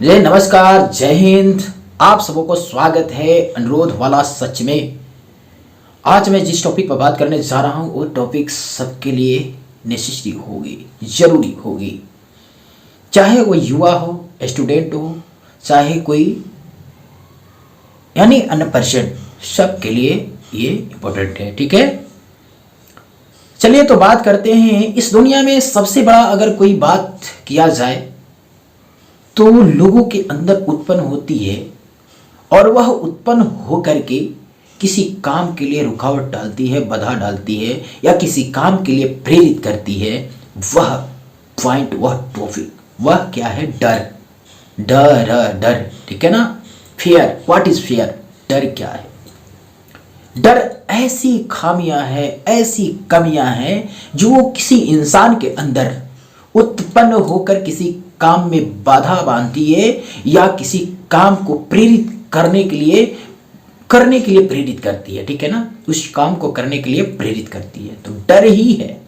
जय नमस्कार, जय हिंद। आप सबों को स्वागत है अनुरोध वाला सच में। आज मैं जिस टॉपिक पर बात करने जा रहा हूँ वो टॉपिक सबके लिए नेसेसरी होगी, जरूरी होगी। चाहे वो युवा हो, स्टूडेंट हो, चाहे कोई यानी अन्य पर्सन, सबके लिए ये इम्पोर्टेंट है। ठीक है, चलिए तो बात करते हैं। इस दुनिया में सबसे बड़ा अगर कोई बात किया जाए तो लोगों के अंदर उत्पन्न होती है और वह उत्पन्न हो करके किसी काम के लिए रुकावट डालती है, बाधा डालती है या किसी काम के लिए प्रेरित करती है। वह पॉइंट, वह टॉपिक, वह क्या है? डर। डर डर, ठीक है ना? फियर। What is fear? डर क्या है? डर ऐसी खामियां हैं, ऐसी कमियां हैं जो किसी इंसान के अंदर उत्पन्न होकर किसी काम में बाधा बांधती है या किसी काम को प्रेरित करने के लिए प्रेरित करती है। ठीक है ना? उस काम को करने के लिए प्रेरित करती है। तो डर ही है।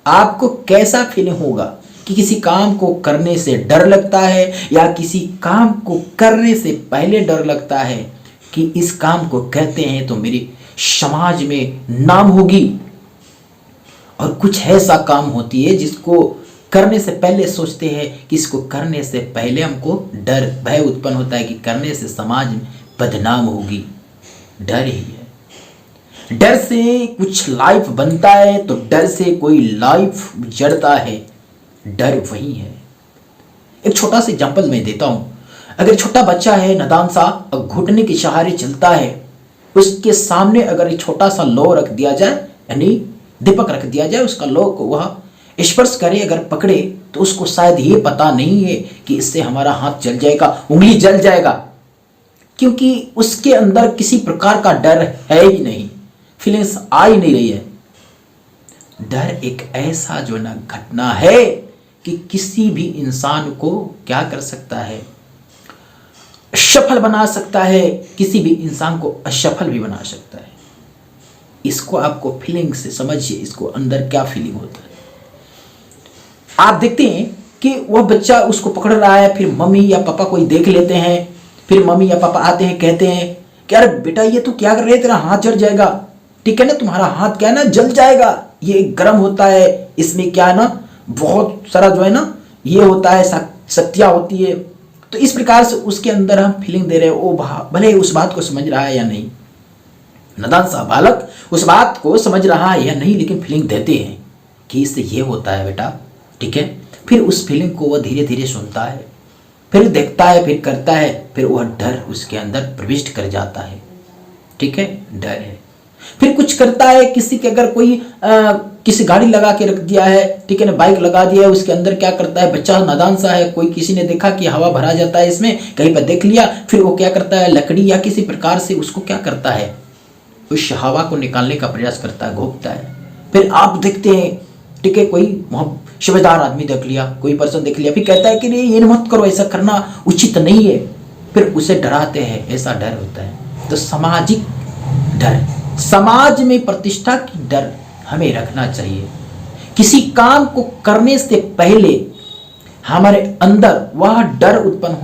आपको कैसा फीलिंग होगा कि किसी काम को करने से डर लगता है या किसी काम को करने से पहले डर लगता है कि इस काम को कहते हैं तो मेरे समाज में नाम होगी। और कुछ ऐसा काम होती है जिसको करने से पहले सोचते हैं कि इसको करने से पहले हमको डर, भय उत्पन्न होता है कि करने से समाज में बदनाम होगी। डर ही है। डर से कुछ लाइफ बनता है तो डर से कोई लाइफ जड़ता है। डर वही है। एक छोटा सा एग्जांपल मैं देता हूं। अगर छोटा बच्चा है, नादान सा, घुटने के सहारे चलता है, उसके सामने अगर एक छोटा सा लौ रख दिया जाए, यानी दीपक रख दिया जाए, उसका लौ को वह स्पर्श करे, अगर पकड़े तो उसको शायद ये पता नहीं है कि इससे हमारा हाथ जल जाएगा, उंगली जल जाएगा, क्योंकि उसके अंदर किसी प्रकार का डर है ही नहीं, फीलिंग्स आ ही नहीं रही है। डर एक ऐसा जो ना घटना है कि किसी भी इंसान को क्या कर सकता है? सफल बना सकता है, किसी भी इंसान को असफल भी बना सकता है। इसको आपको फीलिंग से समझिए, इसको अंदर क्या फीलिंग होता है। आप देखते हैं कि वह बच्चा उसको पकड़ रहा है, फिर मम्मी या पापा कोई देख लेते हैं, फिर मम्मी या पापा आते हैं, कहते हैं कि अरे बेटा ये तू क्या कर रहे है, तेरा हाथ जल जाएगा। ठीक है ना? तुम्हारा हाथ क्या है ना, जल जाएगा, ये गर्म होता है, इसमें क्या है ना, बहुत सारा जो है ना ये होता है, शक्तियाँ होती है। तो इस प्रकार से उसके अंदर हम फीलिंग दे रहे हैं। ओ भले उस बात को समझ रहा है या नहीं, नादान सा बालक उस बात को समझ रहा है या नहीं, लेकिन फीलिंग देते हैं कि इससे ये होता है बेटा। ठीक है? फिर उस फीलिंग को वह धीरे धीरे सुनता है, फिर देखता है, फिर करता है, फिर वह डर उसके अंदर प्रविष्ट कर जाता है। ठीक है? डर है। फिर कुछ करता है, किसी के अगर कोई किसी गाड़ी लगा के रख दिया है, ठीक है ना, बाइक लगा दिया है, उसके अंदर क्या करता है, बच्चा नादान सा है, कोई किसी ने देखा कि हवा भरा जाता है इसमें, कहीं पर देख लिया, फिर वो क्या करता है, लकड़ी या किसी प्रकार से उसको क्या करता है, उस हवा को निकालने का प्रयास करता है, घोंपता है। फिर आप देखते हैं, ठीक है, कोई समझदार आदमी देख लिया, कोई पर्सन देख लिया, फिर कहता है कि नहीं ये मत करो, ऐसा करना उचित नहीं है, फिर उसे डराते हैं। ऐसा डर होता है। तो सामाजिक डर, समाज में प्रतिष्ठा की डर हमें रखना चाहिए। किसी काम को करने से पहले हमारे अंदर वह डर उत्पन्न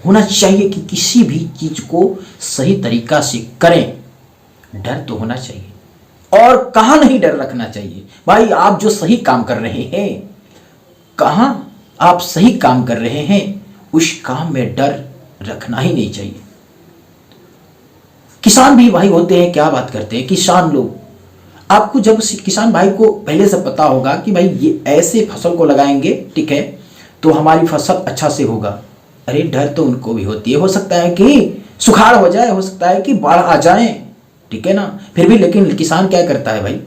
होना चाहिए कि किसी भी चीज को सही तरीका से करें। डर तो होना चाहिए। और कहां नहीं डर रखना चाहिए भाई? आप जो सही काम कर रहे हैं, कहां आप सही काम कर रहे हैं, उस काम में डर रखना ही नहीं चाहिए। किसान भी भाई होते हैं, क्या बात करते हैं किसान लोग। आपको जब किसान भाई को पहले से पता होगा कि भाई ये ऐसे फसल को लगाएंगे, ठीक है, तो हमारी फसल अच्छा से होगा। अरे डर तो उनको भी होती है। हो सकता है कि सुखाड़ हो जाए, हो सकता है कि बाढ़ आ जाए, ठीक है ना, फिर भी लेकिन किसान क्या करता है भाई,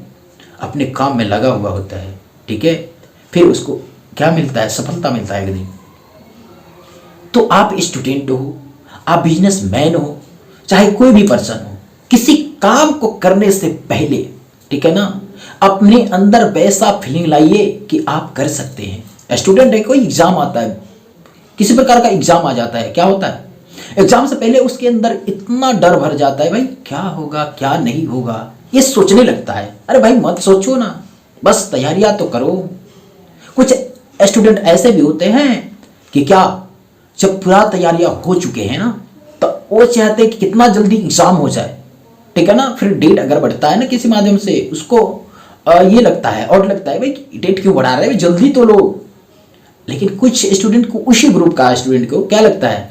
अपने काम में लगा हुआ होता है। ठीक है? फिर उसको क्या मिलता है? सफलता मिलता है एक दिन। तो आप स्टूडेंट हो, आप बिजनेसमैन हो, चाहे कोई भी पर्सन हो, किसी काम को करने से पहले, ठीक है ना, अपने अंदर वैसा फीलिंग लाइए कि आप कर सकते हैं। स्टूडेंट है, कोई एग्जाम आता है, किसी प्रकार का एग्जाम आ जाता है, क्या होता है, एग्जाम से पहले उसके अंदर इतना डर भर जाता है, भाई क्या होगा क्या नहीं होगा, ये सोचने लगता है। अरे भाई मत सोचो ना, बस तैयारियां तो करो। कुछ स्टूडेंट ऐसे भी होते हैं कि क्या जब पूरा तैयारियां हो चुके हैं ना, तो वो चाहते हैं कि कितना जल्दी एग्जाम हो जाए, ठीक है ना। फिर डेट अगर बढ़ता है ना किसी माध्यम से, उसको ये लगता है और लगता है भाई डेट क्यों बढ़ा रहे हैं, जल्दी तो लो। लेकिन कुछ स्टूडेंट को, उसी ग्रुप का स्टूडेंट को क्या लगता है,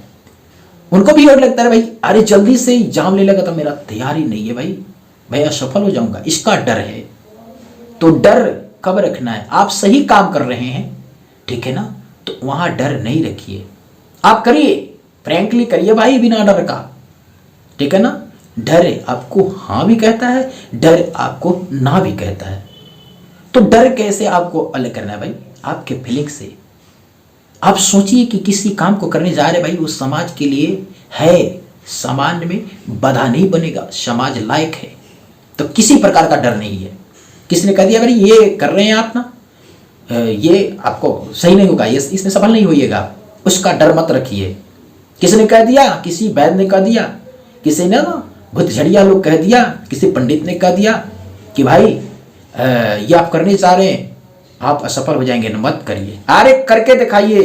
उनको भी और लगता है भाई अरे जल्दी से एग्जाम ले लगा तो मेरा तैयारी नहीं है भाई, मैं असफल हो जाऊंगा, इसका डर है। तो डर कब रखना है, आप सही काम कर रहे हैं, ठीक है ना, तो वहां डर नहीं रखिए, आप करिए, फ्रैंकली करिए भाई, बिना डर का, ठीक है ना। डर आपको हाँ भी कहता है, डर आपको ना भी कहता है। तो डर कैसे आपको अलग करना है भाई, आपके फीलिंग से। आप सोचिए कि किसी काम को करने जा रहे भाई, वो समाज के लिए है, समाज में बाधा नहीं बनेगा, समाज लायक है, तो किसी प्रकार का डर नहीं है। किसी ने कह दिया भाई ये कर रहे हैं आप ना, ये आपको सही नहीं होगा, ये इसमें सफल नहीं होइएगा, उसका डर मत रखिए। किसी ने कह दिया, किसी वैद्य ने कह दिया, किसी ने ना भूतझड़िया लोग कह दिया, किसी पंडित ने कह दिया कि भाई ये आप करने जा रहे हैं, आप असफल हो जाएंगे, मत करिए। अरे करके दिखाइए,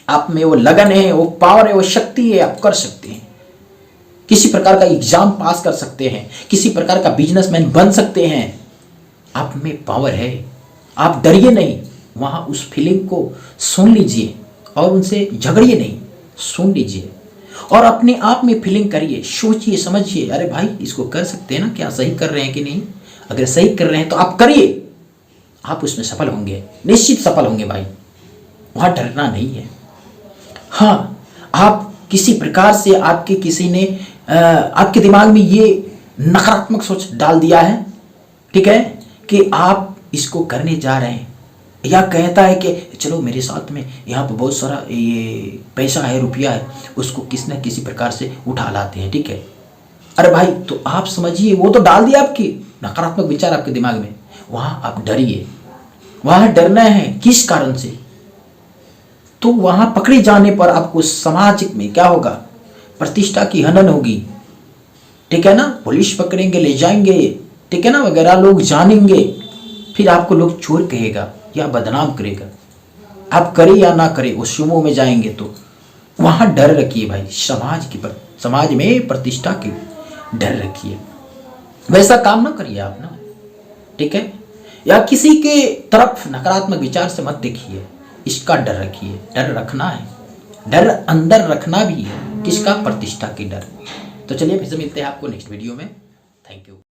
आप में वो लगन है, वो पावर है, वो शक्ति है, आप कर सकते हैं। किसी प्रकार का एग्जाम पास कर सकते हैं, किसी प्रकार का बिजनेसमैन बन सकते हैं, आप में पावर है, आप डरिए नहीं। वहां उस फीलिंग को सुन लीजिए और उनसे झगड़िए नहीं, सुन लीजिए और अपने आप में फीलिंग करिए, सोचिए समझिए, अरे भाई इसको कर सकते हैं ना, क्या सही कर रहे हैं कि नहीं। अगर सही कर रहे हैं तो आप करिए, आप उसमें सफल होंगे, निश्चित सफल होंगे भाई, वहां डरना नहीं है। हाँ, आप किसी प्रकार से आपके किसी ने आपके दिमाग में ये नकारात्मक सोच डाल दिया है, ठीक है, कि आप इसको करने जा रहे हैं, या कहता है कि चलो मेरे साथ में यहाँ पर बहुत सारा ये पैसा है, रुपया है, उसको किसी न किसी प्रकार से उठा लाते हैं, ठीक है। अरे भाई तो आप समझिए, वो तो डाल दिया आपकी नकारात्मक विचार आपके दिमाग में, वहां आप डरिए। वहां डरना है किस कारण से, तो वहां पकड़े जाने पर आपको समाज में क्या होगा, प्रतिष्ठा की हनन होगी, ठीक है ना। पुलिस पकड़ेंगे, ले जाएंगे, ठीक है ना, वगैरह लोग जानेंगे, फिर आपको लोग चोर कहेगा या बदनाम करेगा। आप करें या ना करें, उस समूह में जाएंगे तो वहां डर रखिए भाई, समाज में प्रतिष्ठा की डर रखिए, वैसा काम ना करिए आप ना, ठीक है। या किसी के तरफ नकारात्मक विचार से मत देखिए, इसका डर रखिए। डर रखना है, डर अंदर रखना भी है, किसका, प्रतिष्ठा की डर। तो चलिए फिर से मिलते हैं आपको नेक्स्ट वीडियो में। Thank you.